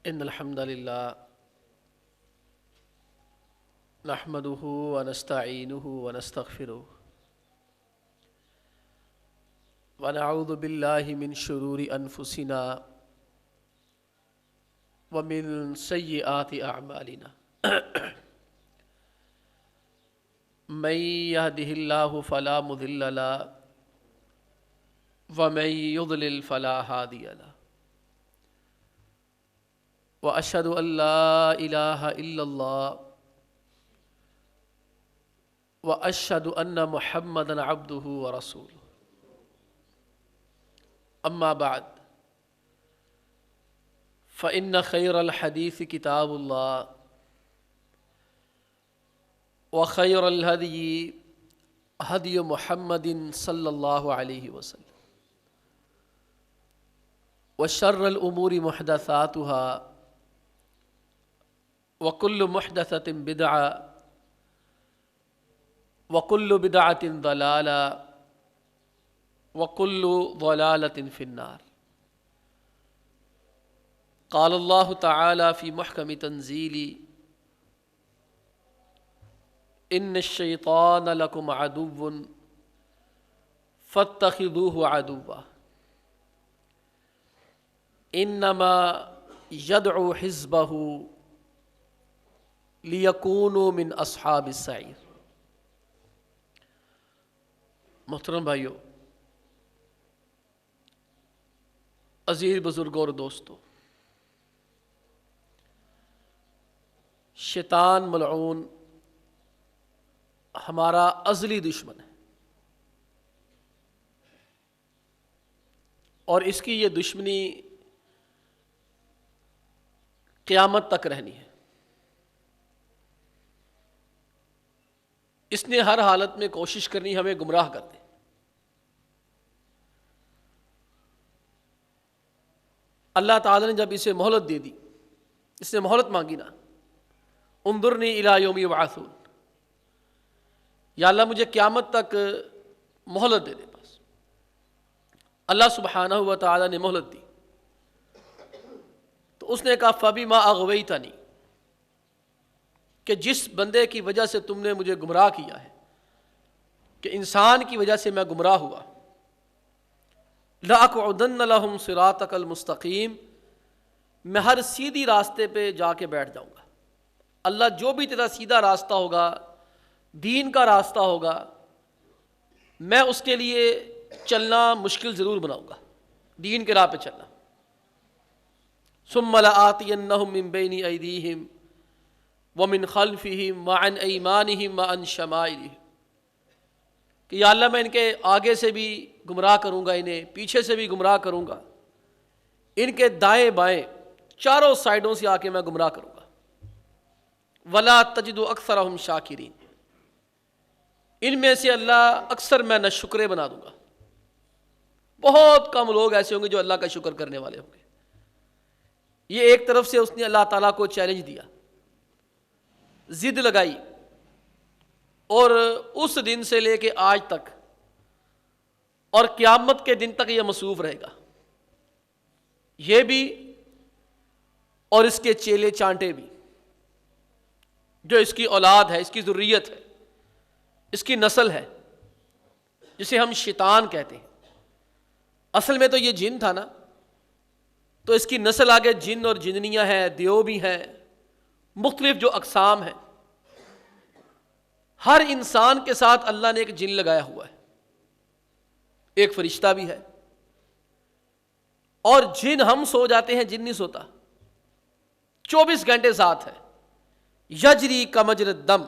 ان الحمد للہ نحمده ونستعینه ونستغفره ونعوذ باللہ من شرور انفسنا ومن سیئات اعمالنا من يهده اللہ فلا مضل له ومن يضلل فلا هادی له وأشهد أن لا إله إلا الله وأشهد أن محمدًا عبده ورسوله أما بعد فإن خير الحديث كتاب الله وخير الهدي هدي محمد صلى الله عليه وسلم وشر الأمور محدثاتها وَكُلُّ مُحْدَثَةٍ بِدْعَةٍ وَكُلُّ بِدْعَةٍ ضَلَالَةٍ وَكُلُّ ضَلَالَةٍ فِي النَّارِ قال اللہ تعالی فی محکم تنزیلی ان الشیطان لکم عدو فاتخذوه عدوا انما یدعو حزبہ لیکونوا من اصحاب السعیر۔ محترم بھائیو، عزیز بزرگوں اور دوستو، شیطان ملعون ہمارا ازلی دشمن ہے، اور اس کی یہ دشمنی قیامت تک رہنی ہے۔ اس نے ہر حالت میں کوشش کرنی ہمیں گمراہ کر دے۔ اللہ تعالی نے جب اسے مہلت دے دی، اس نے مہلت مانگی نا، انظرنی الی یوم یبعثون، یا اللہ مجھے قیامت تک مہلت دے دے بس۔ اللہ سبحانہ و تعالی نے مہلت دی تو اس نے کہا فبما اغویتنی، کہ جس بندے کی وجہ سے تم نے مجھے گمراہ کیا ہے، کہ انسان کی وجہ سے میں گمراہ ہوا، لَأَقْعُدَنَّ لَهُمْ صِرَاطَكَ الْمُسْتَقِيمَ، میں ہر سیدھی راستے پہ جا کے بیٹھ جاؤں گا۔ اللہ جو بھی تیرا سیدھا راستہ ہوگا، دین کا راستہ ہوگا، میں اس کے لیے چلنا مشکل ضرور بناؤں گا، دین کے راہ پہ چلنا۔ ثُمَّ لَآتِيَنَّهُم مِّن بَيْنِ أَيْدِيهِمْ وَمِنْ خَلْفِهِمْ وَعَنْ أَيْمَانِهِمْ وَعَنْ شَمَائِلِهِمْ، کہ یا اللہ میں ان کے آگے سے بھی گمراہ کروں گا، انہیں پیچھے سے بھی گمراہ کروں گا، ان کے دائیں بائیں چاروں سائڈوں سے آ کے میں گمراہ کروں گا۔ وَلَا تَجِدُ أَكْثَرَهُمْ شَاكِرِينَ، ان میں سے اللہ اکثر میں ناشکرے بنا دوں گا، بہت کم لوگ ایسے ہوں گے جو اللہ کا شکر کرنے والے ہوں گے۔ یہ ایک طرف سے اس نے اللہ تعالیٰ کو چیلنج دیا، ضد لگائی، اور اس دن سے لے کے آج تک اور قیامت کے دن تک یہ مصروف رہے گا، یہ بھی اور اس کے چیلے چانٹے بھی، جو اس کی اولاد ہے، اس کی ذریت ہے، اس کی نسل ہے، جسے ہم شیطان کہتے ہیں۔ اصل میں تو یہ جن تھا نا، تو اس کی نسل آگے جن اور جننیاں ہیں، دیو بھی ہیں، مختلف جو اقسام ہیں۔ ہر انسان کے ساتھ اللہ نے ایک جن لگایا ہوا ہے، ایک فرشتہ بھی ہے، اور جن ہم سو جاتے ہیں، جن نہیں سوتا، 24 گھنٹے ساتھ ہے، یجری کمجر الدم۔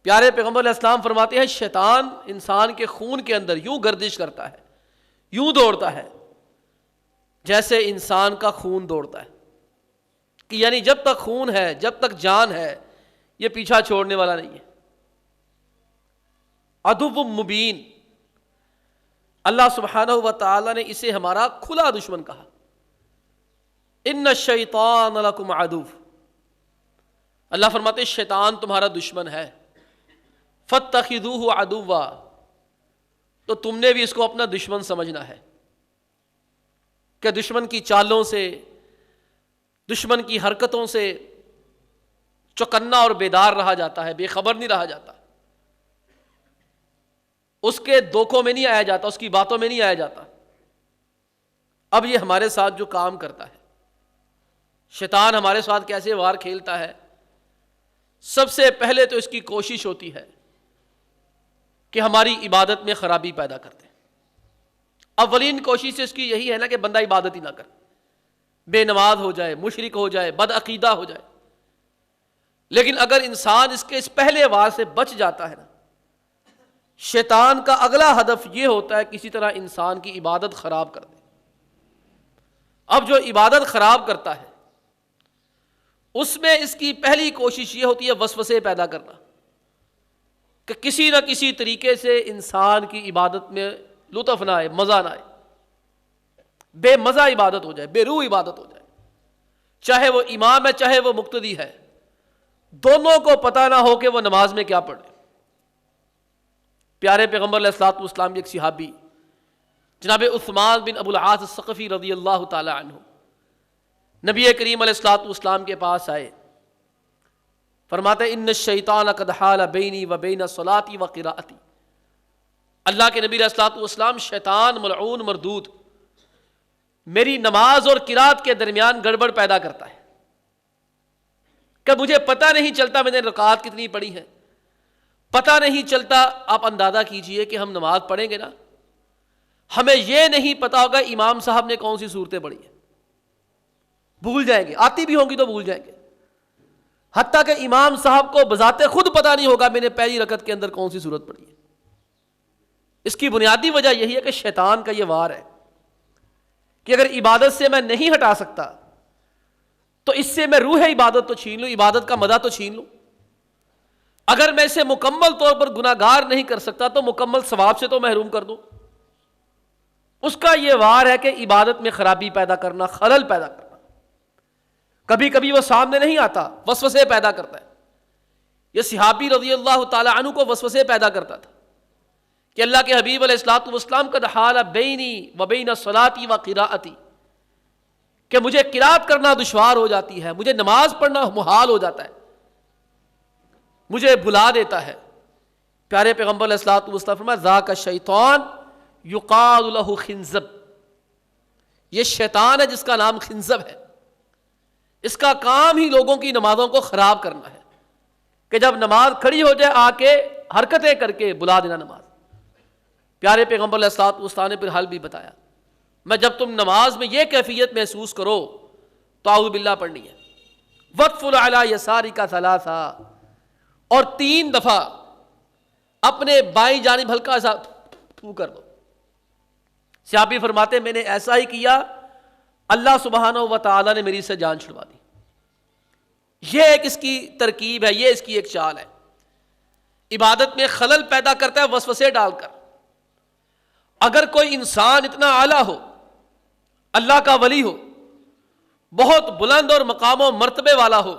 پیارے پیغمبر علیہ السلام فرماتے ہیں شیطان انسان کے خون کے اندر یوں گردش کرتا ہے، یوں دوڑتا ہے جیسے انسان کا خون دوڑتا ہے، کہ یعنی جب تک خون ہے، جب تک جان ہے، یہ پیچھا چھوڑنے والا نہیں ہے۔ عدو مبین، اللہ سبحانہ و تعالی نے اسے ہمارا کھلا دشمن کہا۔ ان الشیطان لکم عدو، اللہ فرماتے شیطان تمہارا دشمن ہے۔ فاتخذوہ عدوا، تو تم نے بھی اس کو اپنا دشمن سمجھنا ہے کہ دشمن کی چالوں سے، دشمن کی حرکتوں سے چوکنا اور بیدار رہا جاتا ہے، بے خبر نہیں رہا جاتا، اس کے دھوکوں میں نہیں آیا جاتا، اس کی باتوں میں نہیں آیا جاتا۔ اب یہ ہمارے ساتھ جو کام کرتا ہے، شیطان ہمارے ساتھ کیسے وار کھیلتا ہے، سب سے پہلے تو اس کی کوشش ہوتی ہے کہ ہماری عبادت میں خرابی پیدا کر دے۔ اولین کوشش اس کی یہی ہے نا کہ بندہ عبادت ہی نہ کرے، بے نماز ہو جائے، مشرک ہو جائے، بد عقیدہ ہو جائے۔ لیکن اگر انسان اس کے اس پہلے وار سے بچ جاتا ہے نا، شیطان کا اگلا ہدف یہ ہوتا ہے کسی طرح انسان کی عبادت خراب کر دے۔ اب جو عبادت خراب کرتا ہے اس میں اس کی پہلی کوشش یہ ہوتی ہے وسوسے پیدا کرنا، کہ کسی نہ کسی طریقے سے انسان کی عبادت میں لطف نہ آئے، مزہ نہ آئے، بے مزہ عبادت ہو جائے، بے روح عبادت ہو جائے، چاہے وہ امام ہے چاہے وہ مقتدی ہے، دونوں کو پتہ نہ ہو کہ وہ نماز میں کیا پڑھے۔ پیارے پیغمبر علیہ الصلوۃ والسلام کے ایک صحابی جناب عثمان بن ابو العاص الثقفی رضی اللہ تعالی عنہ نبی کریم علیہ الصلوۃ والسلام کے پاس آئے، فرماتے ان الشیطان قد حال بینی و بین صلاتی و قراءتی، اللہ کے نبی علیہ الصلوۃ والسلام شیطان ملعون مردود میری نماز اور قرات کے درمیان گڑبڑ پیدا کرتا ہے کہ مجھے پتہ نہیں چلتا میں نے رکعات کتنی پڑھی ہیں، پتہ نہیں چلتا۔ آپ اندازہ کیجئے کہ ہم نماز پڑھیں گے نا، ہمیں یہ نہیں پتا ہوگا امام صاحب نے کون سی صورتیں پڑھی ہیں، بھول جائیں گے، آتی بھی ہوں گی تو بھول جائیں گے، حتیٰ کہ امام صاحب کو بذات خود پتہ نہیں ہوگا میں نے پہلی رکعت کے اندر کون سی صورت پڑھی ہے۔ اس کی بنیادی وجہ یہی ہے کہ شیطان کا یہ وار ہے کہ اگر عبادت سے میں نہیں ہٹا سکتا تو اس سے میں روح عبادت تو چھین لوں، عبادت کا مزہ تو چھین لوں، اگر میں اسے مکمل طور پر گناہگار نہیں کر سکتا تو مکمل ثواب سے تو محروم کر دوں۔ اس کا یہ وار ہے کہ عبادت میں خرابی پیدا کرنا، خلل پیدا کرنا۔ کبھی کبھی وہ سامنے نہیں آتا، وسوسے پیدا کرتا ہے۔ یہ صحابی رضی اللہ تعالی عنہ کو وسوسے پیدا کرتا تھا کہ اللہ کے حبیب علیہ الصلوۃ والسلام قد حال بینی و بین صلاتی و قراءتی، کہ مجھے قرات کرنا دشوار ہو جاتی ہے، مجھے نماز پڑھنا محال ہو جاتا ہے، مجھے بھلا دیتا ہے۔ پیارے پیغمبر علیہ الصلوۃ والسلام فرمایا ذاک الشیطان یقال له خنزب، یہ شیطان ہے جس کا نام خنزب ہے، اس کا کام ہی لوگوں کی نمازوں کو خراب کرنا ہے، کہ جب نماز کھڑی ہو جائے آ کے حرکتیں کر کے بلا دینا نماز۔ پیارے پیغمبر علیہ الصلوۃ والسلام نے پھر حل بھی بتایا، میں جب تم نماز میں یہ کیفیت محسوس کرو تو اعوذ باللہ پڑھنی ہے، وَقْفُلْ عَلَىٰ يَسَارِكَ ثَلَاثًا، اور 3 دفعہ اپنے بائیں جانب ہلکا سا تھو کر دو۔ صحابی فرماتے میں نے ایسا ہی کیا، اللہ سبحانہ و تعالیٰ نے میری سے جان چھڑوا دی۔ یہ ایک اس کی ترکیب ہے، یہ اس کی ایک چال ہے، عبادت میں خلل پیدا کرتا ہے وسوسے ڈال کر۔ اگر کوئی انسان اتنا اعلیٰ ہو، اللہ کا ولی ہو، بہت بلند اور مقام و مرتبے والا ہو،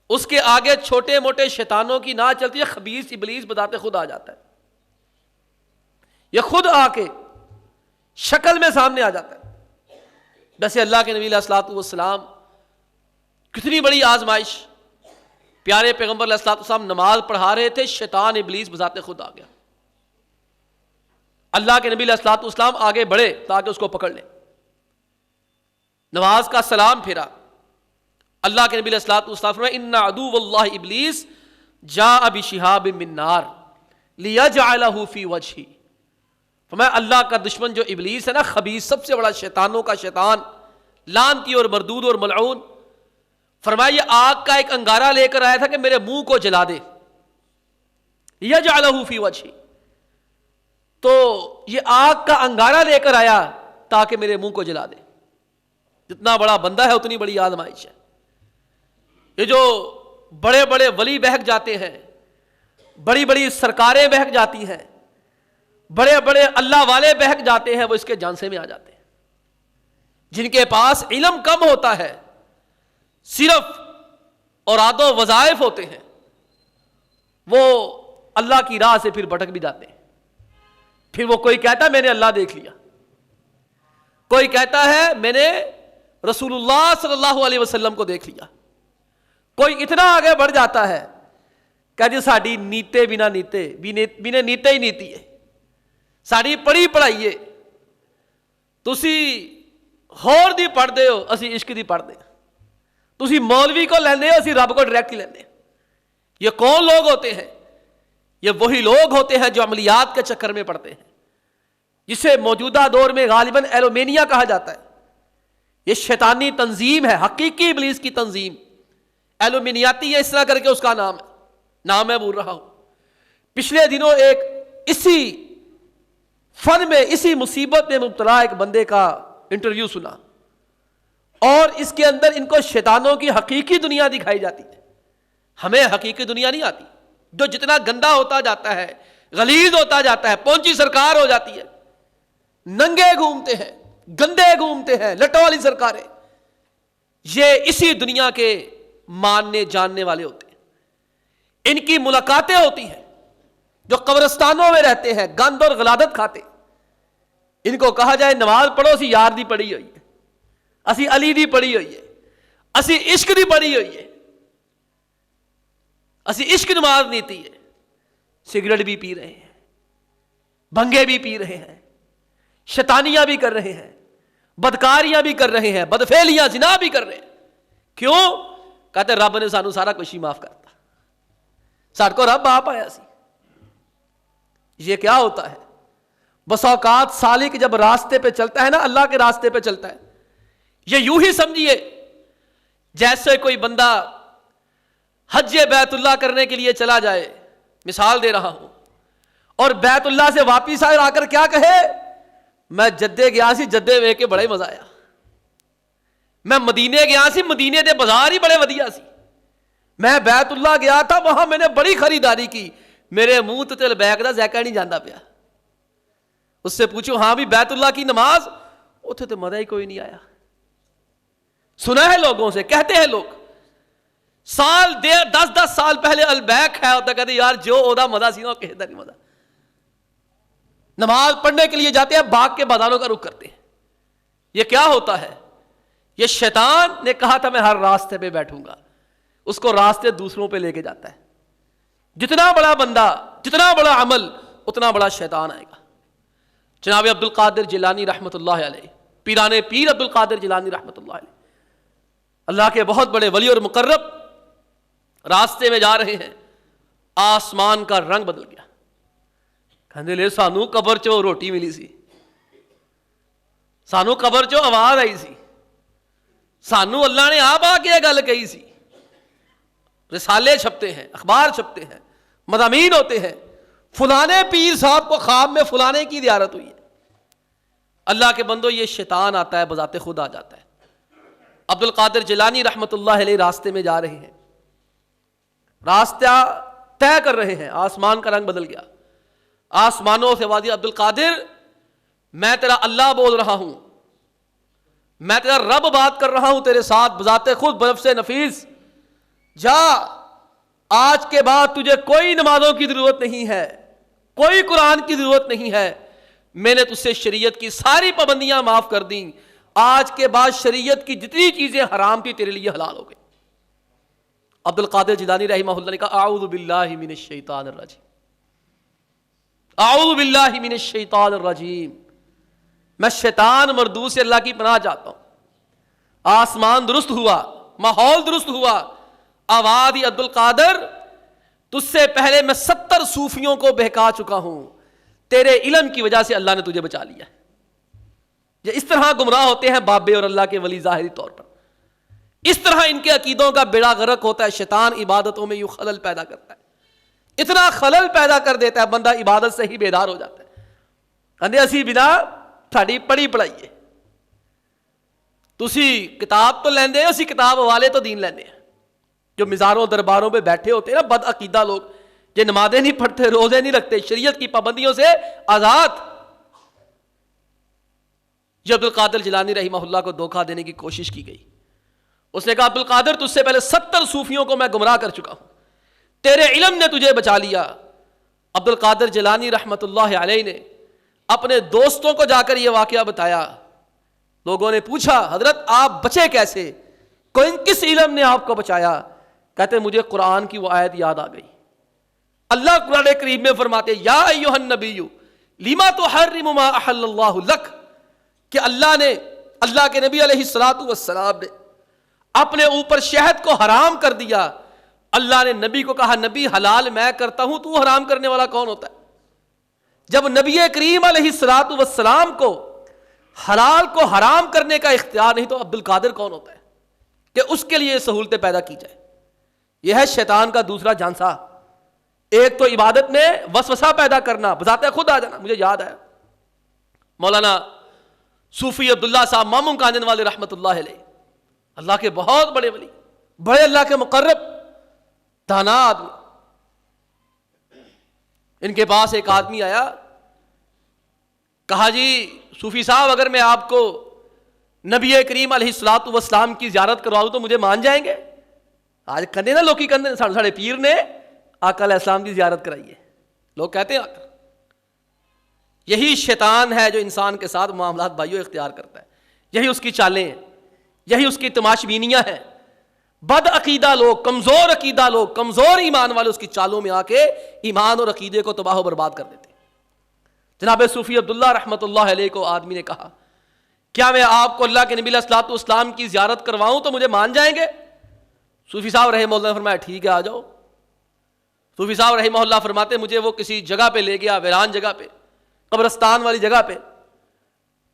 اس کے آگے چھوٹے موٹے شیطانوں کی نہ چلتی ہے، خبیث ابلیس بذات خود آ جاتا ہے، یہ خود آ کے شکل میں سامنے آ جاتا ہے۔ ویسے اللہ کے نبی علیہ الصلوۃ والسلام کتنی بڑی آزمائش، پیارے پیغمبر علیہ الصلوۃ والسلام نماز پڑھا رہے تھے، شیطان ابلیس بذات خود آ گیا۔ اللہ کے نبی علیہ الصلوۃ والسلام آگے بڑھے تاکہ اس کو پکڑ لیں، نماز کا سلام پھیرا، اللہ کے نبی علیہ الصلوۃ والسلام فرمایا ان عدو اللہ ابلیس جاء بشہاب من نار لیجعلہ فی وجہی، فرمایا اللہ کا دشمن جو ابلیس ہے نا، خبیث، سب سے بڑا شیطانوں کا شیطان، لعنتی اور مردود اور ملعون، فرمایا یہ آگ کا ایک انگارہ لے کر آیا تھا کہ میرے منہ کو جلا دے، یجعلہ فی وجہی، تو یہ آگ کا انگارہ لے کر آیا تاکہ میرے منہ کو جلا دے۔ جتنا بڑا بندہ ہے اتنی بڑی آزمائش ہے۔ یہ جو بڑے بڑے ولی بہک جاتے ہیں، بڑی بڑی سرکاریں بہک جاتی ہیں، بڑے بڑے اللہ والے بہک جاتے ہیں، وہ اس کے جانسے میں آ جاتے ہیں۔ جن کے پاس علم کم ہوتا ہے، صرف اوراد و وظائف ہوتے ہیں، وہ اللہ کی راہ سے پھر بھٹک بھی جاتے ہیں۔ پھر وہ کوئی کہتا ہے میں نے اللہ دیکھ لیا، کوئی کہتا ہے میں نے رسول اللہ صلی اللہ علیہ وسلم کو دیکھ لیا. کوئی اتنا آگے بڑھ جاتا ہے کہ جی ساڈی نیتے بنا نیتے بنا نیتے ہی نیتی ہے, ساڈی پڑھی پڑھائی ہے, تسی ہور دی پڑھتے ہو اسی عشق دی پڑھتے ہیں, تسی مولوی کو لینے ہو اسی رب کو ڈائریکٹ ہی لینے ہیں. یہ کون لوگ ہوتے ہیں؟ یہ وہی لوگ ہوتے ہیں جو عملیات کے چکر میں پڑتے ہیں, جسے موجودہ دور میں غالباً ایلومینیا کہا جاتا ہے. یہ شیطانی تنظیم ہے, حقیقی ابلیس کی تنظیم. ایلومینیاتی ہے اس طرح کر کے اس کا نام میں بول رہا ہوں. پچھلے دنوں ایک اسی فن میں اسی مصیبت میں مبتلا ایک بندے کا انٹرویو سنا, اور اس کے اندر ان کو شیطانوں کی حقیقی دنیا دکھائی جاتی ہے. ہمیں حقیقی دنیا نہیں آتی. جو جتنا گندا ہوتا جاتا ہے, غلیظ ہوتا جاتا ہے, پونچی سرکار ہو جاتی ہے, ننگے گھومتے ہیں, گندے گھومتے ہیں, لٹوں والی سرکاریں, یہ اسی دنیا کے ماننے جاننے والے ہوتے ہیں. ان کی ملاقاتیں ہوتی ہیں جو قبرستانوں میں رہتے ہیں, گند اور غلادت کھاتے. ان کو کہا جائے نماز پڑھو, اسی یار دی پڑھی ہوئی ہے, اسی علی دی پڑھی ہوئی ہے, اسی عشق دی پڑھی ہوئی ہے, اسی عشق نماز نیتی ہے. سگریٹ بھی پی رہے ہیں, بھنگے بھی پی رہے ہیں, شیطانیاں بھی کر رہے ہیں, بدکاریاں بھی کر رہے ہیں, بدفعلیاں زنا بھی کر رہے ہیں. کیوں؟ کہتے رب نے سانو سارا کچھ ہی معاف کرتا, ساڈ کو رب آپ آیا سی. یہ کیا ہوتا ہے؟ بس اوقات سالک جب راستے پہ چلتا ہے نا, اللہ کے راستے پہ چلتا ہے, یہ یوں ہی سمجھیے جیسے کوئی بندہ حج بیت اللہ کرنے کے لیے چلا جائے, مثال دے رہا ہوں, اور بیت اللہ سے واپس آ کر کیا کہے, میں جدے گیا سی, جدے ویکھ کے بڑا ہی مزہ آیا, میں مدینے گیا سی, مدینے دے بازار ہی بڑے ودیا سی, میں بیت اللہ گیا تھا, وہاں میں نے بڑی خریداری کی, میرے منہ تے لبیک دا ذائقہ نہیں جاندا پیا. اس سے پوچھو ہاں بھی بیت اللہ کی نماز, اتنے تو مزہ ہی کوئی نہیں آیا. سنا ہے لوگوں سے, کہتے ہیں لوگ, سال 10 سال پہلے البیک ہے ہوتا, کہتے یار جو اودا مزہ سی نا کہتا نہیں مزہ. نماز پڑھنے کے لیے جاتے ہیں, باغ کے بازاروں کا رخ کرتے ہیں. یہ کیا ہوتا ہے؟ یہ شیطان نے کہا تھا میں ہر راستے پہ بیٹھوں گا, اس کو راستے دوسروں پہ لے کے جاتا ہے. جتنا بڑا بندہ, جتنا بڑا عمل, اتنا بڑا شیطان آئے گا. جناب عبد القادر جیلانی رحمۃ اللہ علیہ, پیران پیر عبد القادر جیلانی رحمۃ اللہ علیہ, اللہ کے بہت بڑے ولی اور مقرب, راستے میں جا رہے ہیں, آسمان کا رنگ بدل گیا. کہندے لے سانو قبر چو روٹی ملی سی, سانو قبر چو آواز آئی سی, سانو اللہ نے آپ آ کے گل کہی سی. رسالے چھپتے ہیں, اخبار چھپتے ہیں, مضامین ہوتے ہیں, فلانے پیر صاحب کو خواب میں فلانے کی زیارت ہوئی ہے. اللہ کے بندو, یہ شیطان آتا ہے, بذات خود آ جاتا ہے. عبد القادر جیلانی رحمۃ اللہ علیہ راستے میں جا رہے ہیں, راستہ طے کر رہے ہیں, آسمان کا رنگ بدل گیا. آسمانوں سے آواز, عبد القادر میں تیرا اللہ بول رہا ہوں, میں تیرا رب بات کر رہا ہوں تیرے ساتھ بذات خود بنفس نفیس, جا, آج کے بعد تجھے کوئی نمازوں کی ضرورت نہیں ہے, کوئی قرآن کی ضرورت نہیں ہے, میں نے تجھ سے شریعت کی ساری پابندیاں معاف کر دیں, آج کے بعد شریعت کی جتنی چیزیں حرام تھی تیرے لیے حلال ہو گئی. عبد القادر جیلانی رحمہ اللہ نے کہا اعوذ باللہ من الشیطان الرجیم, اعوذ باللہ من الشیطان الرجیم, میں شیطان مردود سے اللہ کی پناہ چاہتا ہوں. آسمان درست ہوا, ماحول درست ہوا, آواز عبد القادر تجھ سے پہلے میں 70 صوفیوں کو بہکا چکا ہوں, تیرے علم کی وجہ سے اللہ نے تجھے بچا لیا. یہ اس طرح گمراہ ہوتے ہیں بابے اور اللہ کے ولی ظاہری طور پر, اس طرح ان کے عقیدوں کا بیڑا غرق ہوتا ہے. شیطان عبادتوں میں یوں خلل پیدا کرتا ہے, اتنا خلل پیدا کر دیتا ہے بندہ عبادت سے ہی بیدار ہو جاتا ہے. کہندے اسی بنا تھاڑی پڑھی پڑھائی ہے, تسی کتاب تو لیندے, اسی کتاب والے تو دین لیندے ہیں. جو مزاروں درباروں پہ بیٹھے ہوتے ہیں نا بد عقیدہ لوگ, یہ نمازیں نہیں پڑھتے, روزے نہیں رکھتے, شریعت کی پابندیوں سے آزاد. یہ عبد القادر جیلانی رحمہ اللہ کو دھوکہ دینے کی کوشش کی گئی. اس نے کہا عبد القادر تجھ سے پہلے 70 صوفیوں کو میں گمراہ کر چکا ہوں, تیرے علم نے تجھے بچا لیا. عبد القادر جیلانی رحمۃ اللہ علیہ نے اپنے دوستوں کو جا کر یہ واقعہ بتایا. لوگوں نے پوچھا حضرت آپ بچے کیسے؟ کس علم نے آپ کو بچایا؟ کہتے مجھے قرآن کی وہ آیت یاد آ گئی. اللہ قرآن کریم میں فرماتے یا ایھا النبی لما تحرم ما احل اللہ لک، کہ اللہ کے نبی علیہ الصلوۃ والسلام نے اپنے اوپر شہد کو حرام کر دیا. اللہ نے نبی کو کہا نبی حلال میں کرتا ہوں، تو حرام کرنے والا کون ہوتا ہے؟ جب نبی کریم علیہ الصلوۃ والسلام کو حلال کو حرام کرنے کا اختیار نہیں، تو عبد القادر کون ہوتا ہے کہ اس کے لیے سہولتیں پیدا کی جائے؟ یہ ہے شیطان کا دوسرا جھانسا. ایک تو عبادت میں وسوسہ پیدا کرنا، بذات خود آ جانا. مجھے یاد آیا مولانا صوفی عبداللہ صاحب ماموں کاندن والے رحمۃ اللہ علیہ، اللہ کے بہت بڑے ولی، بڑے اللہ کے مقرب دانا آدمی. ان کے پاس ایک آدمی آیا، کہا جی صوفی صاحب اگر میں آپ کو نبی کریم علیہ الصلوۃ والسلام کی زیارت کروا دوں تو مجھے مان جائیں گے؟ آج کندے نا لوکی کندے ساڑھے پیر نے آقا علیہ السلام کی زیارت کرائی ہے. لوگ کہتے ہیں آقا. یہی شیطان ہے جو انسان کے ساتھ معاملات بھائیوں اختیار کرتا ہے. یہی اس کی چالیں ہیں، یہی اس کی تماش بینیاں ہیں. بد عقیدہ لوگ، کمزور عقیدہ لوگ، کمزور ایمان والے اس کی چالوں میں آ کے ایمان اور عقیدے کو تباہ و برباد کر دیتے. جناب صوفی عبداللہ رحمۃ اللہ علیہ کو آدمی نے کہا کیا میں آپ کو اللہ کے نبی علیہ الصلوۃ والسلام کی زیارت کرواؤں تو مجھے مان جائیں گے؟ صوفی صاحب رحمہ اللہ نے فرمایا ٹھیک ہے آ جاؤ. صوفی صاحب رحمہ اللہ فرماتے مجھے وہ کسی جگہ پہ لے گیا، ویران جگہ پہ، قبرستان والی جگہ پہ.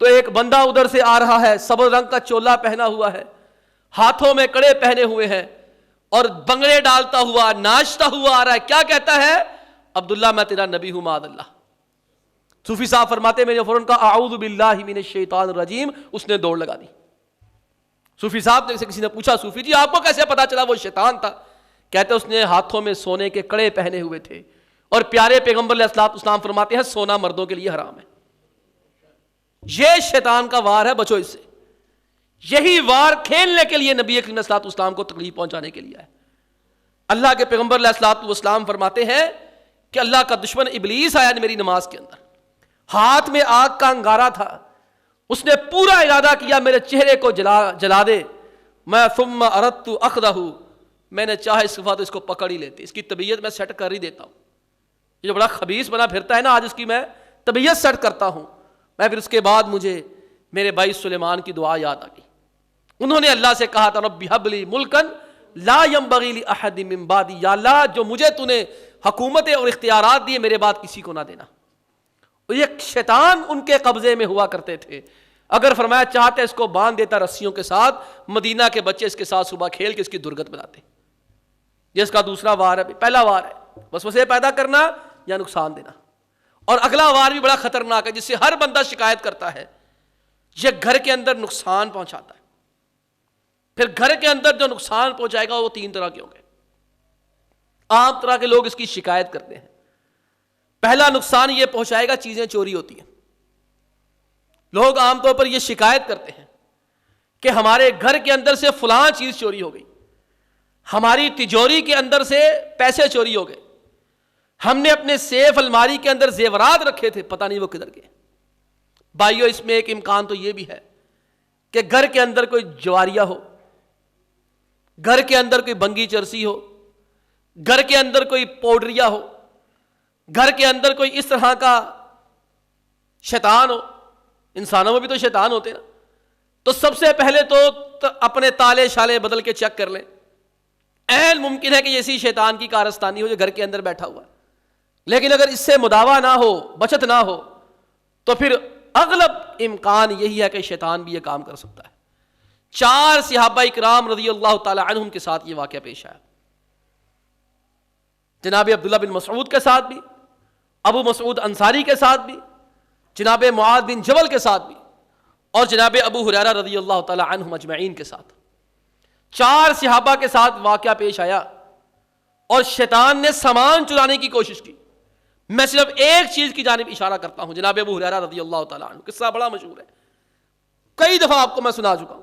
تو ایک بندہ ادھر سے آ رہا ہے، سبز رنگ کا چولا پہنا ہوا ہے، ہاتھوں میں کڑے پہنے ہوئے ہیں اور بنگڑے ڈالتا ہوا ناچتا ہوا آ رہا ہے. کیا کہتا ہے؟ عبداللہ میں تیرا نبی ہوں معاذ اللہ. صوفی صاحب فرماتے میں نے فوراً کہا اعوذ باللہ من الشیطان الرجیم. اس نے دوڑ لگا دی. صوفی صاحب سے کسی نے پوچھا صوفی جی آپ کو کیسے پتا چلا وہ شیطان تھا؟ کہتے اس نے ہاتھوں میں سونے کے کڑے پہنے ہوئے تھے، اور پیارے پیغمبر علیہ الصلوۃ والسلام فرماتے ہیں سونا مردوں کے لیے حرام ہے. یہ شیطان کا وار ہے، بچو اس سے. یہی وار کھیلنے کے لیے نبی کریم علیہ الصلوۃ والسلام کو تکلیف پہنچانے کے لیے ہے. اللہ کے پیغمبر علیہ الصلوۃ والسلام فرماتے ہیں کہ اللہ کا دشمن ابلیس آیا میری نماز کے اندر، ہاتھ میں آگ کا انگارہ تھا. اس نے پورا ارادہ کیا میرے چہرے کو جلا دے. میں ثم اردت اخذہ، میں نے چاہا اس وقت اس کو پکڑ ہی لیتے، اس کی طبیعت میں سیٹ کر ہی دیتا ہوں. یہ جو بڑا خبیث بنا پھرتا ہے نا، آج اس کی میں طبیعت سیٹ کرتا ہوں. میں پھر اس کے بعد مجھے میرے بھائی سلیمان کی دعا یاد آ گئی. انہوں نے اللہ سے کہا تھا رب ہب لی ملکا لا ينبغی لاحد من بعدی، یا اللہ جو مجھے تو نے حکومتیں اور اختیارات دیے میرے بعد کسی کو نہ دینا. یہ شیطان ان کے قبضے میں ہوا کرتے تھے. اگر فرمایا چاہتے اس کو باندھ دیتا رسیوں کے ساتھ، مدینہ کے بچے اس کے ساتھ صبح کھیل کے اس کی درگت بناتے. یہ اس کا دوسرا وار ہے. پہلا وار ہے وسوسے پیدا کرنا یا نقصان دینا، اور اگلا وار بھی بڑا خطرناک ہے جس سے ہر بندہ شکایت کرتا ہے. یہ گھر کے اندر نقصان پہنچاتا ہے. پھر گھر کے اندر جو نقصان پہنچائے گا وہ تین طرح کے ہوں گے. عام طرح کے لوگ اس کی شکایت کرتے ہیں. پہلا نقصان یہ پہنچائے گا چیزیں چوری ہوتی ہیں. لوگ عام طور پر یہ شکایت کرتے ہیں کہ ہمارے گھر کے اندر سے فلاں چیز چوری ہو گئی، ہماری تجوری کے اندر سے پیسے چوری ہو گئے، ہم نے اپنے سیف الماری کے اندر زیورات رکھے تھے پتہ نہیں وہ کدھر گئے. بھائیو اس میں ایک امکان تو یہ بھی ہے کہ گھر کے اندر کوئی جواریہ ہو، گھر کے اندر کوئی بنگی چرسی ہو، گھر کے اندر کوئی پوڈریا ہو، گھر کے اندر کوئی اس طرح کا شیطان ہو. انسانوں میں بھی تو شیطان ہوتے ہیں نا. تو سب سے پہلے تو اپنے تالے شالے بدل کے چیک کر لیں. عین ممکن ہے کہ یہ اسی شیطان کی کارستانی ہو جو گھر کے اندر بیٹھا ہوا ہے. لیکن اگر اس سے مداوا نہ ہو، بچت نہ ہو، تو پھر اغلب امکان یہی ہے کہ شیطان بھی یہ کام کر سکتا ہے. 4 صحابہ اکرام رضی اللہ تعالی عنہم کے ساتھ یہ واقعہ پیش آیا. جناب عبداللہ بن مسعود کے ساتھ بھی، ابو مسعود انصاری کے ساتھ بھی، جناب معاذ بن جبل کے ساتھ بھی، اور جناب ابو ہریرہ رضی اللہ تعالی عنہم اجمعین کے ساتھ. 4 صحابہ کے ساتھ واقعہ پیش آیا اور شیطان نے سامان چرانے کی کوشش کی. میں صرف ایک چیز کی جانب اشارہ کرتا ہوں. جناب ابو ہریرہ رضی اللہ تعالیٰ عنہ قصہ بڑا مشہور ہے، کئی دفعہ آپ کو میں سنا چکا ہوں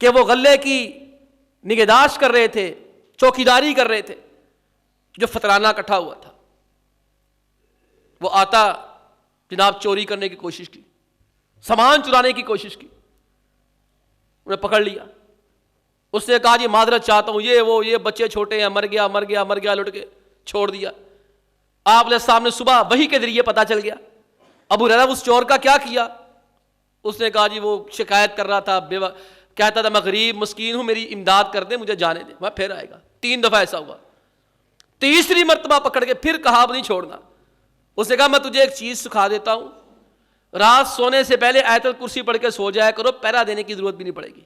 کہ وہ غلے کی نگہداشت کر رہے تھے، چوکیداری کر رہے تھے. جو فترانہ اکٹھا ہوا تھا وہ آتا جناب چوری کرنے کی کوشش کی، سامان چرانے کی کوشش کی. انہیں پکڑ لیا. اس نے کہا جی معذرت چاہتا ہوں, یہ بچے چھوٹے ہیں, مر گیا, لٹ کے چھوڑ دیا. آپ علیہ السلام نے صبح وحی کے ذریعے پتا چل گیا. ابو ہریرہ اس چور کا کیا کیا؟ اس نے کہا جی وہ شکایت کر رہا تھا, کہتا تھا میں غریب مسکین ہوں, میری امداد کر دیں, مجھے جانے دیں, میں پھر آئے گا. 3 دفعہ ایسا ہوا. تیسری مرتبہ پکڑ کے پھر کہا اب نہیں چھوڑنا. اس نے کہا میں تجھے ایک چیز سکھا دیتا ہوں, رات سونے سے پہلے آیت الکرسی پڑھ کے سو جایا کرو, پہرا دینے کی ضرورت بھی نہیں پڑے گی.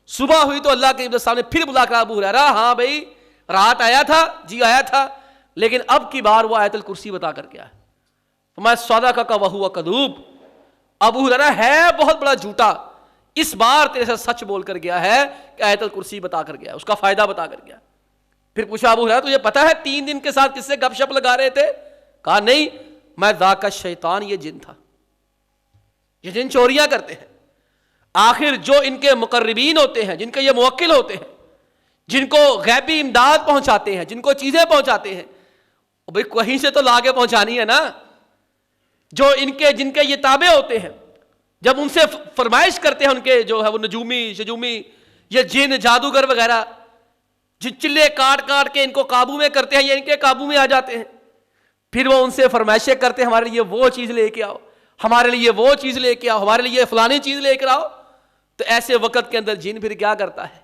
صبح ہوئی تو اللہ کے صاحب نے پھر بلا کر ابو ہریرہ ہاں بھائی رات آیا تھا, جی آیا تھا, لیکن اب کی بار وہ آیت الکرسی بتا کر گیا. میں صدقک وہو کذوب, ابو ہریرہ ہے بہت بڑا جھوٹا, اس بار تیرے سے سچ بول کر گیا ہے کہ آیت الکرسی بتا کر گیا, اس کا فائدہ بتا کر گیا. پھر پوچھا ابو ہریرہ تجھے پتا ہے 3 دن کے ساتھ کس سے گپ شپ لگا رہے تھے؟ کہا نہیں, میں ذاک الشیطان, یہ جن تھا, یہ جن چوریاں کرتے ہیں. آخر جو ان کے مقربین ہوتے ہیں, جن کے یہ موکل ہوتے ہیں, جن کو غیبی امداد پہنچاتے ہیں, جن کو چیزیں پہنچاتے ہیں, بھئی کہیں سے تو لا کے پہنچانی ہے نا. جو جن کے یہ تابع ہوتے ہیں, جب ان سے فرمائش کرتے ہیں, ان کے جو ہے وہ نجومی شجومی یہ جن جادوگر وغیرہ چلے کاٹ کے ان کو قابو میں کرتے ہیں, یہ ان کے قابو میں آ جاتے ہیں. پھر وہ ان سے فرمائشیں کرتے ہیں ہمارے لیے وہ چیز لے کے آؤ, ہمارے لیے وہ چیز لے کے آؤ, ہمارے لیے فلانی چیز لے کر آؤ. تو ایسے وقت کے اندر جن پھر کیا کرتا ہے,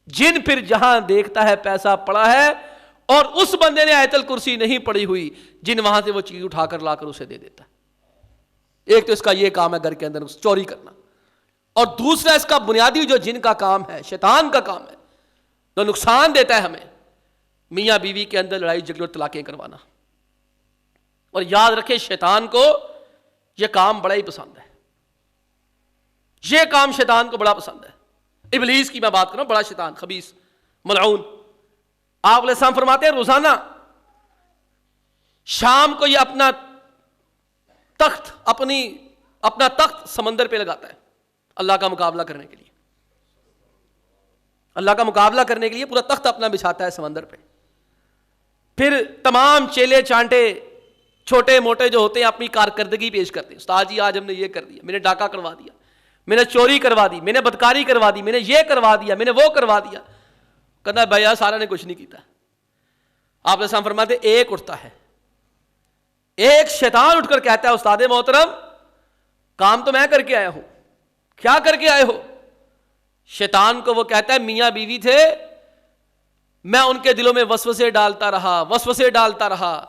جن پھر جہاں دیکھتا ہے پیسہ پڑا ہے اور اس بندے نے آیت الکرسی نہیں پڑھی ہوئی, جن وہاں سے وہ چیز اٹھا کر لا کر اسے دے دیتا ہے. ایک تو اس کا یہ کام ہے گھر کے اندر چوری کرنا, اور دوسرا اس کا بنیادی جو جن کا کام ہے, شیطان کا کام ہے, جو نقصان دیتا ہے ہمیں, میاں بیوی کے اندر لڑائی جھگڑے اور طلاقیں کروانا. اور یاد رکھیں شیطان کو یہ کام بڑا ہی پسند ہے, یہ کام شیطان کو بڑا پسند ہے. ابلیس کی میں بات کر رہا ہوں, بڑا شیطان خبیث ملعون. آپ علیہ السلام فرماتے ہیں روزانہ شام کو یہ اپنا تخت سمندر پہ لگاتا ہے اللہ کا مقابلہ کرنے کے لیے. اللہ کا مقابلہ کرنے کے لیے پورا تخت اپنا بچھاتا ہے سمندر پہ. پھر تمام چیلے چانٹے چھوٹے موٹے جو ہوتے ہیں اپنی کارکردگی پیش کرتے ہیں. استاد جی آج ہم نے یہ کر دیا, میں نے ڈاکہ کروا دیا, میں نے چوری کروا دی, میں نے بدکاری کروا دی, میں نے یہ کروا دیا, میں نے وہ کروا دیا. کہنا بھیا سارا نے کچھ نہیں کیتا. آپ علیہ السلام فرماتے ایک اٹھتا ہے, ایک شیطان اٹھ کر کہتا ہے استاد محترم کام تو میں کر کے آیا ہوں. کیا کر کے آئے ہو؟ شیطان کو وہ کہتا ہے میاں بیوی تھے, میں ان کے دلوں میں وسوسے ڈالتا رہا,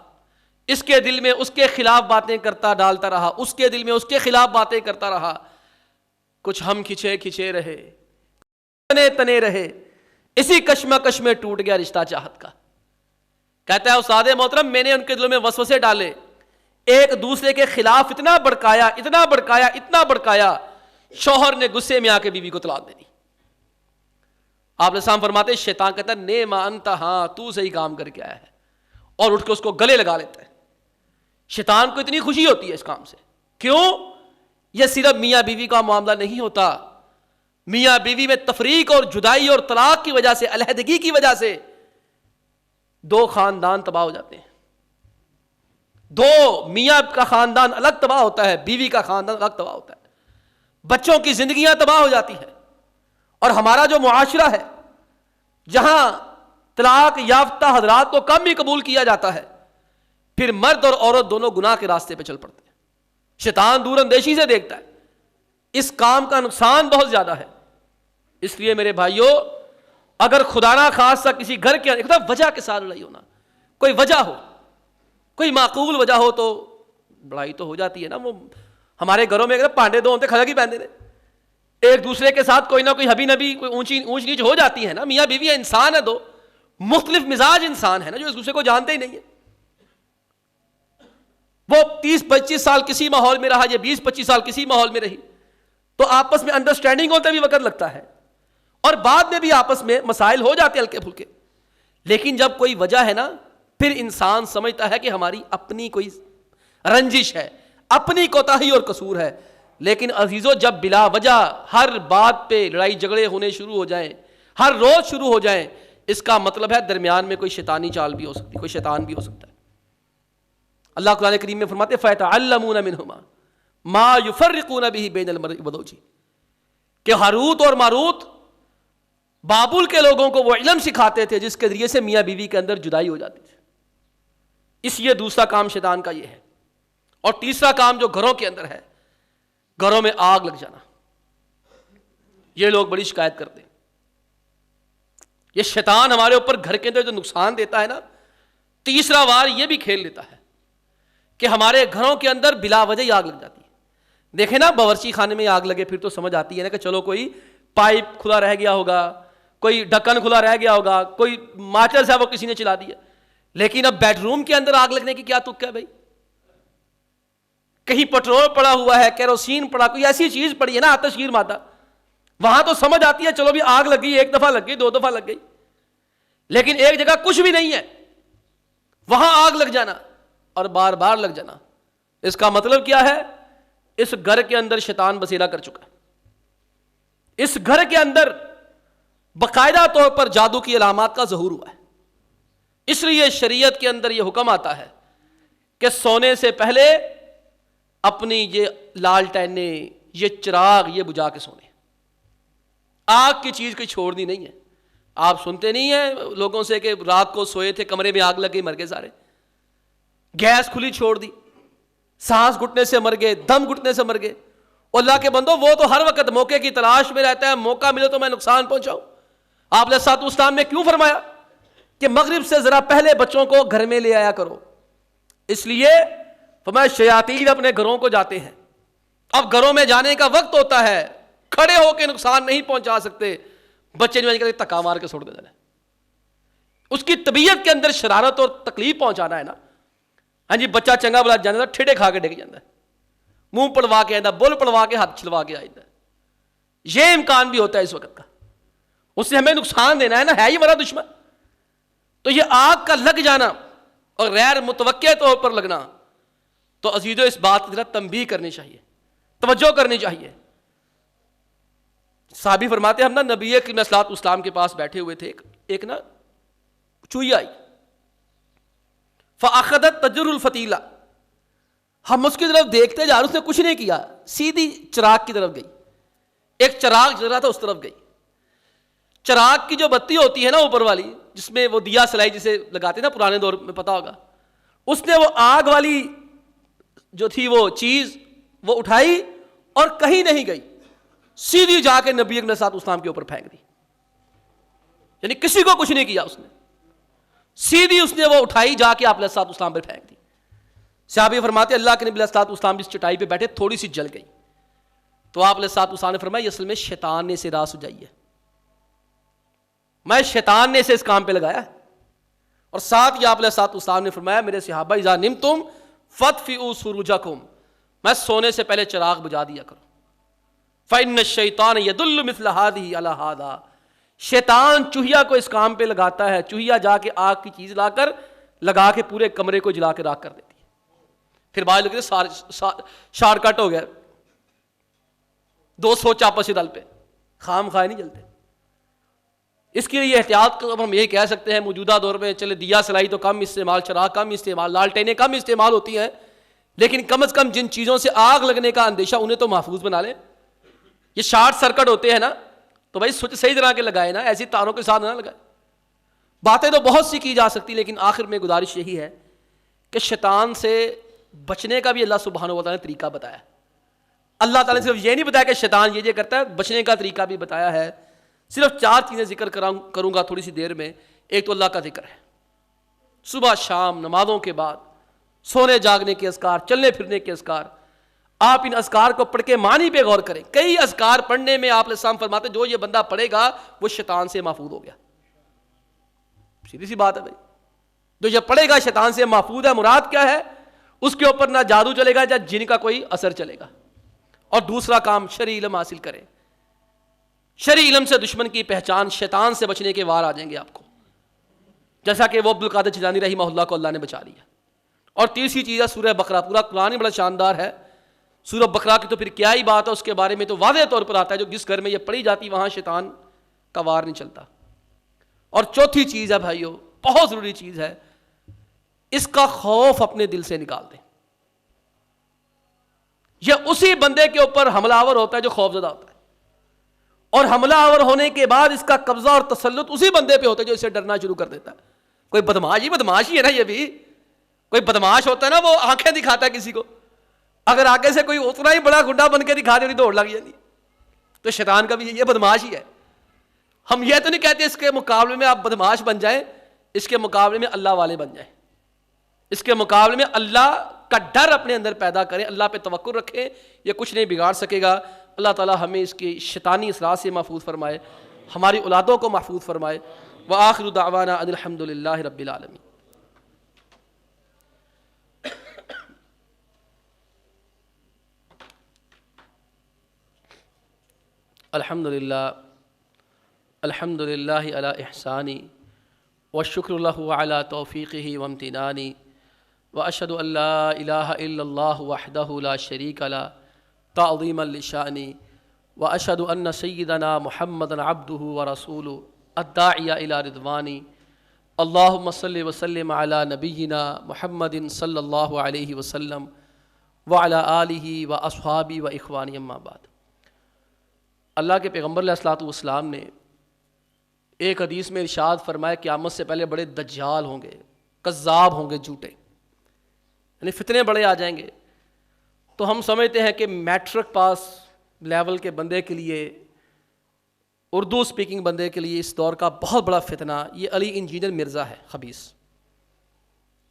اس کے دل میں اس کے خلاف باتیں کرتا ڈالتا رہا, اس کے دل میں اس کے خلاف باتیں کرتا رہا. کچھ ہم کھچے رہے, تنے رہے, اسی کشمکش میں ٹوٹ گیا رشتہ چاہت کا. کہتا ہے استاد محترم میں نے ان کے دلوں میں وسوسے ڈالے, ایک دوسرے کے خلاف اتنا بڑکایا, شوہر نے غصے میں آ کے بیوی کو طلاق دے دی. آپ علیہ السلام فرماتے شیطان کہتا ہے نعم انت, ہاں تو صحیح کام کر کے آیا ہے, اور اٹھ کے اس کو گلے لگا لیتا ہے. شیطان کو اتنی خوشی ہوتی ہے اس کام سے. کیوں؟ یہ صرف میاں بیوی کا معاملہ نہیں ہوتا, میاں بیوی میں تفریق اور جدائی اور طلاق کی وجہ سے, علیحدگی کی وجہ سے 2 خاندان تباہ ہو جاتے ہیں. 2 میاں کا خاندان الگ تباہ ہوتا ہے, بیوی کا خاندان الگ تباہ ہوتا ہے, بچوں کی زندگیاں تباہ ہو جاتی ہیں. اور ہمارا جو معاشرہ ہے جہاں طلاق یافتہ حضرات کو کم ہی قبول کیا جاتا ہے, پھر مرد اور عورت دونوں گناہ کے راستے پہ چل پڑتے ہیں. شیطان دور اندیشی سے دیکھتا ہے, اس کام کا نقصان بہت زیادہ ہے. اس لیے میرے بھائیوں اگر خدا نہ خاصہ کسی گھر کے اندر وجہ کے ساتھ لڑائی ہونا, کوئی وجہ ہو, کوئی معقول وجہ ہو تو لڑائی تو ہو جاتی ہے نا. وہ ہمارے گھروں میں اگر پانڈے 2 ہوتے کھڑا کی پہنتے تھے, ایک دوسرے کے ساتھ کوئی نہ کوئی حبی نبی کوئی اونچ نیچ ہو جاتی ہے نا. میاں بیوی انسان ہے, 2 مختلف مزاج انسان ہے نا, جو ایک دوسرے کو جانتے ہی نہیں ہے. وہ 30-25 سال کسی ماحول میں رہا, یہ 20-25 سال کسی ماحول میں رہی, تو آپس میں انڈرسٹینڈنگ ہوتے بھی وقت لگتا ہے, اور بعد میں بھی آپس میں مسائل ہو جاتے ہلکے پھلکے. لیکن جب کوئی وجہ ہے نا, پھر انسان سمجھتا ہے کہ ہماری اپنی کوئی رنجش ہے, اپنی کوتاہی اور قصور ہے. لیکن عزیزو جب بلا وجہ ہر بات پہ لڑائی جھگڑے ہونے شروع ہو جائیں, ہر روز شروع ہو جائیں, اس کا مطلب ہے درمیان میں کوئی شیطانی چال بھی ہو سکتی, کوئی شیطان بھی ہو سکتا ہے. اللہ قرآن کریم میں فرماتے فَيَتَعَلَّمُونَ مِنْهُمَا مَا يُفَرِّقُونَ بِهِ بَيْنَ الْمَرْءِ وَزَوْجِهِ, کہ ہاروت اور ماروت بابل کے لوگوں کو وہ علم سکھاتے تھے جس کے ذریعے سے میاں بیوی کے اندر جدائی ہو جاتی تھی. اس لیے دوسرا کام شیطان کا یہ ہے. اور تیسرا کام جو گھروں کے اندر ہے، گھروں میں آگ لگ جانا. یہ لوگ بڑی شکایت کرتے ہیں. یہ شیطان ہمارے اوپر گھر کے اندر جو نقصان دیتا ہے نا، تیسرا وار یہ بھی کھیل لیتا ہے کہ ہمارے گھروں کے اندر بلا وجہ آگ لگ جاتی ہے. دیکھیں نا، باورچی خانے میں آگ لگے پھر تو سمجھ آتی ہے نا کہ چلو کوئی پائپ کھلا رہ گیا ہوگا، کوئی ڈھکن کھلا رہ گیا ہوگا، کوئی ماچس ہے وہ کسی نے چلا دیا. لیکن اب بیڈ روم کے اندر آگ لگنے کی کیا تک ہے بھائی؟ کہیں پٹرول پڑا ہوا ہے، کیروسین پڑا، کوئی ایسی چیز پڑی ہے نا آتش گیر مادہ، وہاں تو سمجھ آتی ہے چلو بھی آگ لگ گئی، ایک دفعہ لگ گئی، 2 دفعہ لگ گئی. لیکن ایک جگہ کچھ بھی نہیں ہے، وہاں آگ لگ جانا اور بار بار لگ جانا، اس کا مطلب کیا ہے؟ اس گھر کے اندر شیطان بسیرا کر چکا ہے. اس گھر کے اندر باقاعدہ طور پر جادو کی علامات کا ظہور ہوا ہے. اس لیے شریعت کے اندر یہ حکم آتا ہے کہ سونے سے پہلے اپنی یہ لالٹینیں، یہ چراغ یہ بجھا کے سونے. آگ کی چیز کوئی چھوڑنی نہیں ہے. آپ سنتے نہیں ہیں لوگوں سے کہ رات کو سوئے تھے، کمرے میں آگ لگ گئی، مر گئے سارے. گیس کھلی چھوڑ دی، سانس گھٹنے سے مر گئے، دم گھٹنے سے مر گئے. اللہ کے بندو، وہ تو ہر وقت موقع کی تلاش میں رہتا ہے، موقع ملے تو میں نقصان پہنچاؤں. آپ نے ساتھ اسلام میں کیوں فرمایا کہ مغرب سے ذرا پہلے بچوں کو گھر میں لے آیا کرو؟ اس لیے فرمایا شیاطین اپنے گھروں کو جاتے ہیں. اب گھروں میں جانے کا وقت ہوتا ہے، کھڑے ہو کے نقصان نہیں پہنچا سکتے. بچے نہیں کہتے تکا مار کے چھوڑ دینا ہے. اس کی طبیعت کے اندر شرارت اور تکلیف پہنچانا ہے نا. ہاں جی، بچہ چنگا بلا جانا ہے، ٹھیڈے کھا کے ڈگ جاتا ہے، منہ پڑوا کے آئندہ، بول پڑوا کے، ہاتھ چھلوا کے آئندہ. یہ امکان بھی ہوتا ہے اس وقت کا. اس سے ہمیں نقصان دینا ہے نا، ہے ہی ہمارا دشمن. تو یہ آگ کا لگ جانا اور غیر متوقع طور پر لگنا، تو عزیزو اس بات کی طرف تنبیہ کرنی چاہیے، توجہ کرنی چاہیے. صحابی فرماتے ہیں ہم نا نبی کریم صلی اللہ علیہ وسلم کے پاس بیٹھے ہوئے تھے، ایک نا چوہی آئی، فاخذت تجر الفتیلہ. ہم اس کی طرف دیکھتے جا رہے، اس نے کچھ نہیں کیا، سیدھی چراغ کی طرف گئی. ایک چراغ جل رہا تھا، اس طرف گئی. چراغ کی جو بتی ہوتی ہے نا اوپر والی، جس میں وہ دیا سلائی جسے لگاتے نا پرانے دور میں، پتا ہوگا، اس نے وہ آگ والی جو تھی وہ چیز وہ اٹھائی اور کہیں نہیں گئی، سیدھی جا کے نبی کے ساتھ اسلام کے اوپر پھینک دی. یعنی کسی کو کچھ نہیں کیا اس نے، سیدھی اس نے وہ اٹھائی جا کے آپ علیہ الصلوۃ والسلام پہ پھینک دی. صحابی فرماتے اللہ کے نبی علیہ الصلوۃ والسلام اس چٹائی پہ بیٹھے، تھوڑی سی جل گئی. تو آپ علیہ الصلوۃ والسلام نے فرمایا یہ اصل میں شیطان نے اسے راہ سجائی ہے، میں شیطان نے اسے اس کام پہ لگایا. اور ساتھ ہی آپ علیہ الصلوۃ والسلام نے فرمایا میرے صحابہ اذا نمتم فاطفئوا سروجکم، میں سونے سے پہلے چراغ بجھا دیا کرو. فإن الشیطان یدل مثل هذه على هذا، شیطان چوہیا کو اس کام پہ لگاتا ہے. چوہیا جا کے آگ کی چیز لا کر لگا کے پورے کمرے کو جلا کے راکھ کر دیتی ہے. پھر بعد لوگ شارٹ کٹ ہو گیا، 2 سوچ آپس ہی دل پہ، خام خواہ نہیں جلتے. اس کے لیے احتیاط کو ہم یہ کہہ سکتے ہیں موجودہ دور میں چلے دیا سلائی تو کم استعمال، چراغ کم استعمال، لالٹینیں کم استعمال ہوتی ہیں، لیکن کم از کم جن چیزوں سے آگ لگنے کا اندیشہ انہیں تو محفوظ بنا لیں. یہ شارٹ سرکٹ ہوتے ہیں نا، تو بھائی سوئچ صحیح طرح کے لگائے نا، ایسی تاروں کے ساتھ نہ لگائے. باتیں تو بہت سی کی جا سکتی، لیکن آخر میں گزارش یہی ہے کہ شیطان سے بچنے کا بھی اللہ سبحانہ و تعالیٰ نے طریقہ بتایا. اللہ تعالیٰ نے صرف یہ نہیں بتایا کہ شیطان یہ کرتا ہے، بچنے کا طریقہ بھی بتایا ہے. صرف 4 چیزیں ذکر کروں گا تھوڑی سی دیر میں. ایک تو اللہ کا ذکر ہے، صبح شام نمازوں کے بعد، سونے جاگنے کے اذکار، چلنے پھرنے کے اذکار. آپ ان اذکار کو پڑھ کے معنی پہ غور کریں. کئی اذکار پڑھنے میں آپ علیہ السلام فرماتے جو یہ بندہ پڑھے گا وہ شیطان سے محفوظ ہو گیا. سیدھی سی بات ہے بھائی، جو یہ پڑھے گا شیطان سے محفوظ ہے. مراد کیا ہے؟ اس کے اوپر نہ جادو چلے گا نہ جن کا کوئی اثر چلے گا. اور دوسرا کام شرعی علم حاصل کریں. شرعی علم سے دشمن کی پہچان، شیطان سے بچنے کے وار آ جائیں گے آپ کو، جیسا کہ وہ عبد القادر جیلانی رحمہ اللہ کو اللہ نے بچا لیا. اور تیسری چیز ہے سورہ بقرہ. پورا قرآن ہی بڑا شاندار ہے. سورہ بقرہ کی تو پھر کیا ہی بات ہے، اس کے بارے میں تو واضح طور پر آتا ہے جو جس گھر میں یہ پڑھی جاتی وہاں شیطان کا وار نہیں چلتا. اور چوتھی چیز ہے بھائیو، بہت ضروری چیز ہے، اس کا خوف اپنے دل سے نکال دیں. یہ اسی بندے کے اوپر حملہ آور ہوتا ہے جو خوف زدہ ہوتا ہے. اور حملہ آور ہونے کے بعد اس کا قبضہ اور تسلط اسی بندے پہ ہوتا ہے جو اسے ڈرنا شروع کر دیتا ہے. کوئی بدماش ہی ہے نا, یہ بھی کوئی بدماش ہوتا ہے نا, وہ آنکھیں دکھاتا ہے کسی کو, اگر آگے سے کوئی اتنا ہی بڑا گنڈا بن کے دکھا دے دوڑ لگ جاتی. تو شیطان کا بھی یہ بدماش ہی ہے. ہم یہ تو نہیں کہتے اس کے مقابلے میں آپ بدماش بن جائیں, اس کے مقابلے میں اللہ والے بن جائیں, اس کے مقابلے میں اللہ کا ڈر اپنے اندر پیدا کریں, اللہ پہ توکل رکھیں, یہ کچھ نہیں بگاڑ سکے گا. اللہ تعالی ہمیں اس کی شیطانی اصلاح سے محفوظ فرمائے, ہماری اولادوں کو محفوظ فرمائے. وآخر دعوانا ان الحمد للہ رب العالمین. الحمد للہ علی احسانی والشکر لہ علی توفیقہ وامتنانی واشہد ان لا الہ الا اللہ وحدہ لا شریک لہ تعظیما لشأنہ واشہد ان سیدنا محمدا عبدہ ورسولہ الداعی الی رضوانہ. اللہم صلی وسلم علی نبینا محمد صلی اللہ علیہ وسلم وعلی آلہ واصحابہ واخوانہ. اما بعد. اللہ کے پیغمبر علیہ الصلوۃ والسلام نے ایک حدیث میں ارشاد فرمایا قیامت سے پہلے بڑے دجال ہوں گے, کذاب ہوں گے, جھوٹے, یعنی فتنے بڑے آ جائیں گے. تو ہم سمجھتے ہیں کہ میٹرک پاس لیول کے بندے کے لیے, اردو سپیکنگ بندے کے لیے اس دور کا بہت بڑا فتنہ یہ علی انجینئر مرزا ہے خبیث.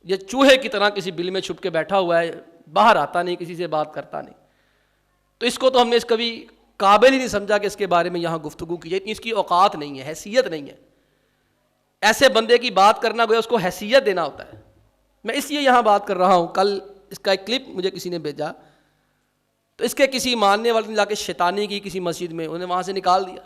یہ چوہے کی طرح کسی بل میں چھپ کے بیٹھا ہوا ہے, باہر آتا نہیں, کسی سے بات کرتا نہیں. تو اس کو تو ہم نے کبھی قابل ہی نہیں سمجھا کہ اس کے بارے میں یہاں گفتگو کی جائے. اس کی اوقات نہیں ہے, حیثیت نہیں ہے. ایسے بندے کی بات کرنا گویا اس کو حیثیت دینا ہوتا ہے. میں اس لیے یہاں بات کر رہا ہوں. کل اس کا ایک کلپ مجھے کسی نے بھیجا, تو اس کے کسی ماننے والے نے جا کے شیطانی کی کسی مسجد میں, انہیں وہاں سے نکال دیا.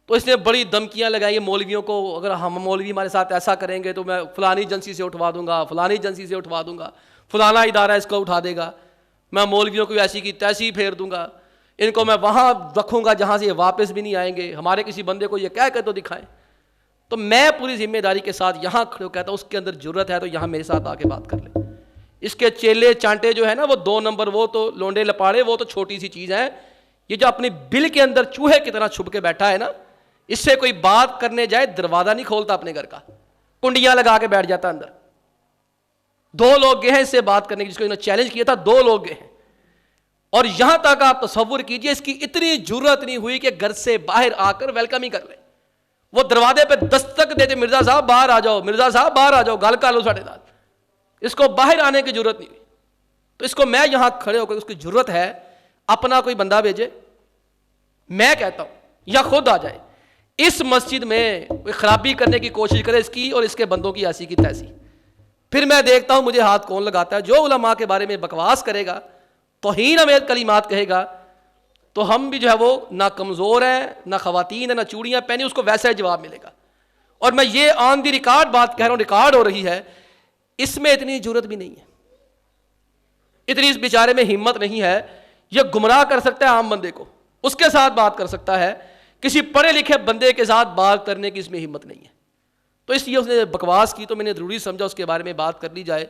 تو اس نے بڑی دھمکیاں لگائی مولویوں کو, اگر ہم مولوی ہمارے ساتھ ایسا کریں گے تو میں فلانی ایجنسی سے اٹھوا دوں گا, فلانی ایجنسی سے اٹھوا دوں گا, فلانا ادارہ اس کو اٹھا دے گا, میں مولویوں کو ایسی کی تیسی پھیر دوں گا, ان کو میں وہاں رکھوں گا جہاں سے یہ واپس بھی نہیں آئیں گے, ہمارے کسی بندے کو یہ کہہ کر تو دکھائیں. تو میں پوری ذمہ داری کے ساتھ یہاں کھڑے کہتا ہوں اس کے اندر جرت ہے تو یہاں میرے ساتھ آ کے بات کر لیں. اس کے چیلے چانٹے جو ہے نا وہ 2 نمبر, وہ تو لونڈے لپاڑے, وہ تو چھوٹی سی چیز ہے. یہ جو اپنی بل کے اندر چوہے کی طرح چھپ کے بیٹھا ہے نا, اس سے کوئی بات کرنے جائے دروازہ نہیں کھولتا اپنے گھر کا, کنڈیاں لگا کے بیٹھ جاتا اندر. 2 لوگ گئے ہیں اس سے بات کرنے کی, جس کو انہوں نے چیلنج کیا تھا, 2 لوگ گئے ہیں. اور یہاں تک آپ تصور کیجئے اس کی اتنی جرت نہیں ہوئی کہ گھر سے باہر آ کر ویلکم ہی کر لیں. وہ دروازے پہ دستک دیتے, مرزا صاحب باہر آ جاؤ, مرزا صاحب باہر آ جاؤ, گل کر لو ساڑھے ساتھ. اس کو باہر آنے کی ضرورت نہیں ہوئی. تو اس کو میں یہاں کھڑے ہو کر, اس کی ضرورت ہے اپنا کوئی بندہ بھیجے, میں کہتا ہوں, یا خود آ جائے اس مسجد میں کوئی خرابی کرنے کی کوشش کرے اس کی اور اس کے بندوں کی ایسی کی تیسی. پھر میں دیکھتا ہوں مجھے ہاتھ کون لگاتا ہے. جو علماء کے بارے میں بکواس کرے گا, توہین امیز کلمات کہے گا, تو ہم بھی جو ہے وہ نہ کمزور ہیں, نہ خواتین ہیں, نہ چوڑیاں پہنی, اس کو ویسا ہی جواب ملے گا. اور میں یہ آن دی ریکارڈ بات کہہ رہا ہوں, ریکارڈ ہو رہی ہے, اس میں اتنی جرت بھی نہیں ہے, اتنی اس بیچارے میں ہمت نہیں ہے. یہ گمراہ کر سکتا ہے عام بندے کو, اس کے ساتھ بات کر سکتا ہے, کسی پڑھے لکھے بندے کے ساتھ بات کرنے کی اس میں ہمت نہیں ہے. تو اس لیے اس نے بکواس کی, تو میں نے ضروری سمجھا اس کے بارے میں بات کر لی جائے.